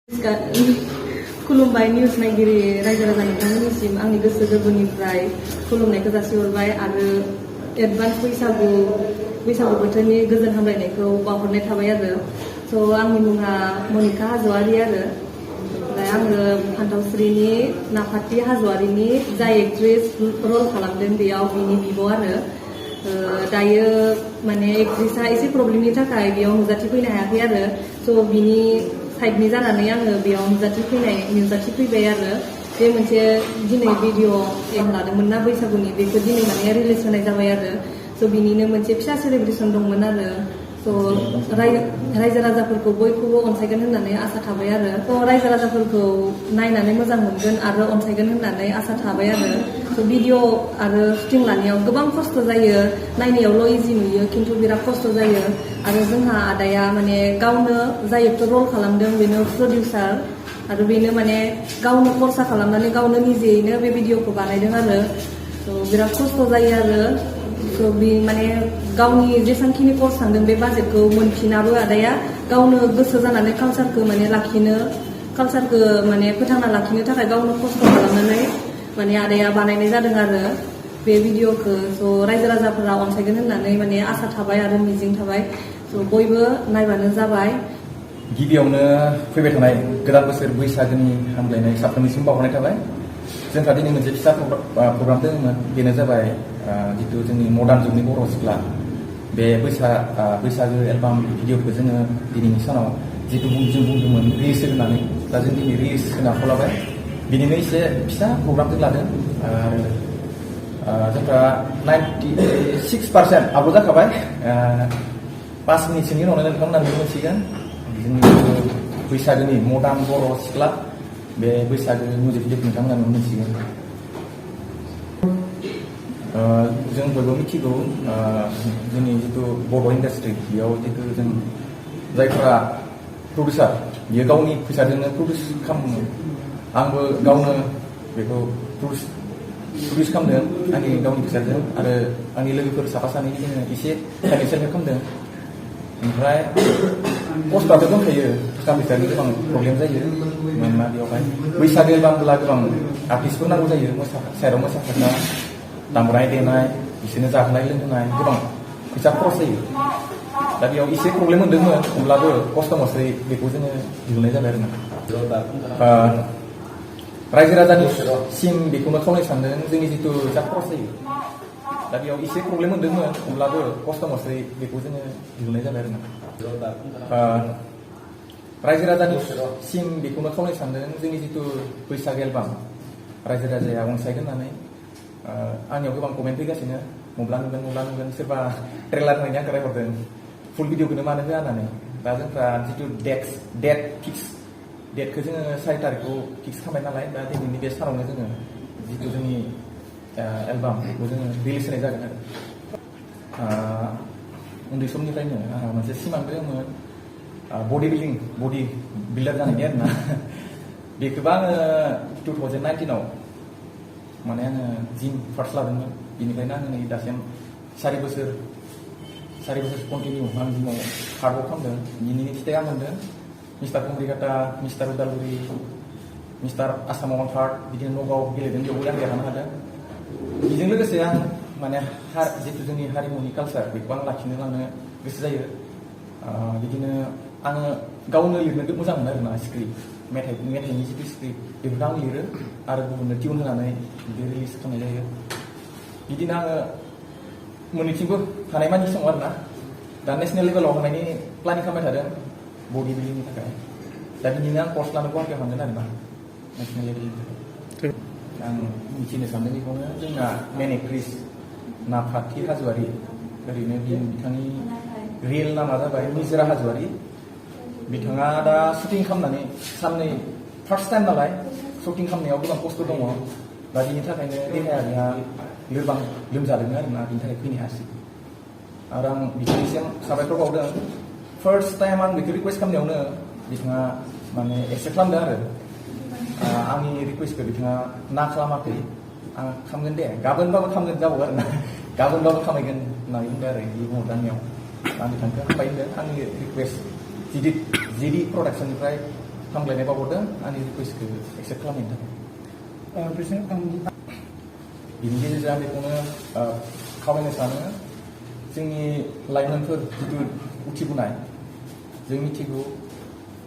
खुलुमबाय निउस नायगिरि रायजो राजा नोंथांमोननिसिम आंनि गोसो गोरबोनिफ्राय खुलुमनायखौ जासिहरबाय आरो एडभान्स बैसागु बोथोरनि गोजोन हामलायनायखौ बावहरनाय थाबाय आरो स' आंनि मुङा मनिका हाज'वारि आरो ओमफ्राय आङो फान्थावस्रिनि नाफाथि हाज'वारिनि जाय एक्ट्रेस रल खालामदों बेयाव बिनि बिब' आरो दायो माने एक्ट्रेसा एसे प्रब्लेमनि थाखाय बेयाव नुजाथिफैनो हायाखै आरो स' बिनि साइडनि जानानै आङो बेयाव नुजाथिफैबाय आरो बे मोनसे दिनै भिडिअ एम लादोंमोन ना बैसागुनि बेखौ दिनै माने रिलिज होनाय जाबाय आरो स' बिनिनो मोनसे फिसा सेलेब्रेसन दंमोन आरो स' रायजो राजाफोरखौ बयखौबो अनसायगोन होननानै आसा थाबाय आरो थ' रायजो राजाफोरखौ नायनानै मोजां मोनगोन आरो अनसायगोन होननानै आसा थाबाय आरो स' भिडिअ आरो शुटिं लानायाव गोबां खस्थ' जायो नायनायावल' इजि नुयो खिन्थु बिराद खस्थ' जायो आरो जोंहा आदाया माने गावनो जाय एक्टर रल खालामदों बेनो प्रडिउसार आरो बेनो माने गावनो खरसा खालामनानै गावनो निजेयैनो बे भिडिअखौ बानायदों आरो थ' बिराद खस्थ' जायो आरो थ' बे माने गावनि जेसांखिनि कर्स थांदों बे बाजेटखौ मोनफिनाबो आदाया गावनो गोसो जानानै कालसारखौ माने फोथांना लाखिनो थाखाय गावनो खस्थ' खालामनानै माने आदाया बानायनाय जादों आरो बे भिडिअखौ स' रायजो राजाफोरा अनसायगोन होननानै माने आसा थाबाय आरो मिजिं थाबाय स' बयबो नायबानो जाबाय। गिबियावनो फैबाय थानाय गोदान बोसोर बैसागोनि हामलायनाय साफ्रोमनिसिम बावहरनाय थाबाय। जोंहा दिनै मोनसे फिसा प्रग्राम दङमोन बेनो जाबाय जितु जोंनि मडार्न जुगनि बर' सिख्ला बे बैसागो एलबाम भिडिअखौ जोङो दिनैनि सानाव जितु जों बुंदोंमोन रिलिज होनानै दा जों दिनै रिलिज होनो आखायाव लाबाय बिनिनो एसे फिसा प्रग्राम जों लादों आरो जोंहा 96% आपल'ड जाखाबाय 5 मिनिटसोनि उनावनो नोंथांमोना नुनो मोनसिगोन जोंनि बैसागोनि मडार्न बर' सिख्ला बे बैसागो मिउजिक भिडिअखौ नोंथांमोना नुनो मोनसिगोन। जों बयबो मिथिगौ जोंनि जितु बर' इन्डास्ट्रि बेयाव जितु जों जायफोरा प्रडिउसार बियो गावनि फैसाजोंनो प्रडिउस खालामो आंबो गावनो बेखौ प्रडिउस खालामदों आंनि गावनि फैसाजों आरो आंनि लोगोफोर साफा सानै जोङो एसे फाइनेन्सियेल हेल्प खालामदों ओमफ्राय खस्थ'आथ' दंखायो थाखा फैसानि गोबां प्रब्लेम जायो मानोना बेवहाय बैसागो एलबामब्ला गोबां आर्टिस्टफोर नांगौ जायो साइडआव मोसाग्रा दामनाय देनाय बिसोरनो जाहोनाय लोंहोनाय गोबां फैसा खरस जायो दा बेयाव एसे प्रब्लेम मोनदोंमोन अब्लाबो खस्थ' मस्थै बेखौ जोङो दिहुननाय जाबाय आरोना रायजो राजानिसिम बेखौनो खावलायनो सानदों जोंनि जितु जा खरस जायो दा बेयाव एसे प्रब्लेम मोनदोंमोन अब्लाबो खस्थ' मस्थै बेखौ जोङो दिहुननाय जाबाय आरोना रायजो राजानिसिम बेखौनो खावलायनो सानदों जोंनि जितु बैसागो एलबाम रायजो राजाया अनसायगोन होननानै आंनियाव गोबां कमेन्ट फैगासिनो मब्ला नुगोन सोरबा ट्रेलार नायनो आंखौ रायहरदों फुल भिडिअखौनो मानो होआ होननानै दा जोंफ्रा जितु डेटखौ जोङो 4 तारिखखौ फिक्स खालामबाय नालाय दा दिनैनि बे सानावनो जोङो जितु जोंनि एलबाम बेखौ जोङो रिलिज होनाय जागोन आरो उन्दै समनिफ्रायनो आंहा मोनसे सिमां दङमोन बडि बिल्डार जानायनि आरोना बेखौबो आङो 2019आव माने आङो जिम फार्स्ट लादोंमोन बेनिफ्रायनो आङो नै दासिम 4 बोसोर कन्टिनिउ आं जिमाव हार्डवर्क खालामदों बिनिनो फिथाइ आं मोनदों mister Kumrikata mister Udalguri mister Assam अवान थार्ड बिदिनो नगाव गेलेदों बेयावबो आं देरहानो हादों बेजों लोगोसे आं माने जितु जोंनि हारिमुनि कालसार बेखौ आं लाखिनो लांनो गोसो जायो बिदिनो आङो गावनो लिरनो मोजां मोनो आरोना स्क्रिप्ट मेथाइनि जितु स्क्रिप्ट बेफोरखौ आं लिरो आरो गुबुननो टिउन होनानै बिदि रिलिज खालामनाय जायो बिदिनो आङो मोननैथिंबो हानायमानि सङो आरोना दा नेसनेल लेभेलाव थांनायनि प्लानिं खालामबाय थादों बडि बिल्डिंनि थाखाय दा बिदिनो आं कर्स लानो गुवाहाटियाव थांगोन आरोना नेसनेल लेभेलनि थाखाय आं मिथिनो सानदों बेखौनो जोंना मेन एक्ट्रिस नाफाथि हाज'वारि ओरैनो बिथांनि रियेल नामा जाबाय निजोरा हाज'वारि बिथाङा दा शुटिं खालामनानै साननै फार्स्ट टाइम नालाय शुटिं खालामनायाव गोबां खस्थ' दङ दा बिनि थाखायनो देहाया बेहा लोमजादों आरोना बिनि थाखाय फैनो हायासै आरो आं बिथांनिसिम साबायखर बावदों फार्स्ट टाइम आं बेखौ रिकुवेस्ट खालामनायावनो बिथाङा माने एक्सेप्ट खालामदों आरो आंनि रिकुवेस्टखौ बिथाङा ना खालामाखै आं खालामगोन दे गाबोनबाबो खालामगोन जाबावो आरोना गाबोनबाबो खामायगोन होननानै बुंदों आरो बिदि बुंहरदों आंनियाव आं बिथांखौ हामबाय होनदों आंनि रिकुवेस्ट जिदि प्रडाक्सननिफ्राय हामग्लायनाय बावहरदों आंनि रिकुवेस्टखौ एक्सेप्ट खालामनायनि थाखाय बिनि गेजेरजों आं बेखौनो खावलायनो सानो जोंनि लाइमोनफोर जिथु उथिबोनाय जों मिथिगौ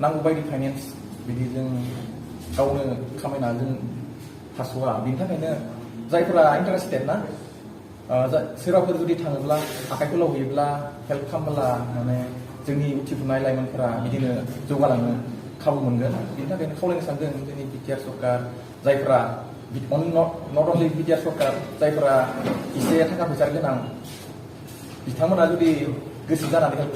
नांगौ बायदि फाइनेन्स बिदि जों गावनो खामायना जों हास'वा बिनि थाखायनो जायफोरा इन्टारेस्टेड ना सोरबाफोर जुदि थाङोब्ला आखाइखौ लावहैयोब्ला हेल्प खालामब्ला माने जोंनि उथिबोनाय लाइमोनफोरा बिदिनो जौगालांनो खाबु मोनगोन बिनि थाखायनो खावलायनो सानदों जोंनि बिटिआर सरकार जायफोरा नट अनलि बिटिआर सरकार जायफोरा एसे थाखा फैसा गोनां बिथांमोना जुदि गोसो जानानै हेल्प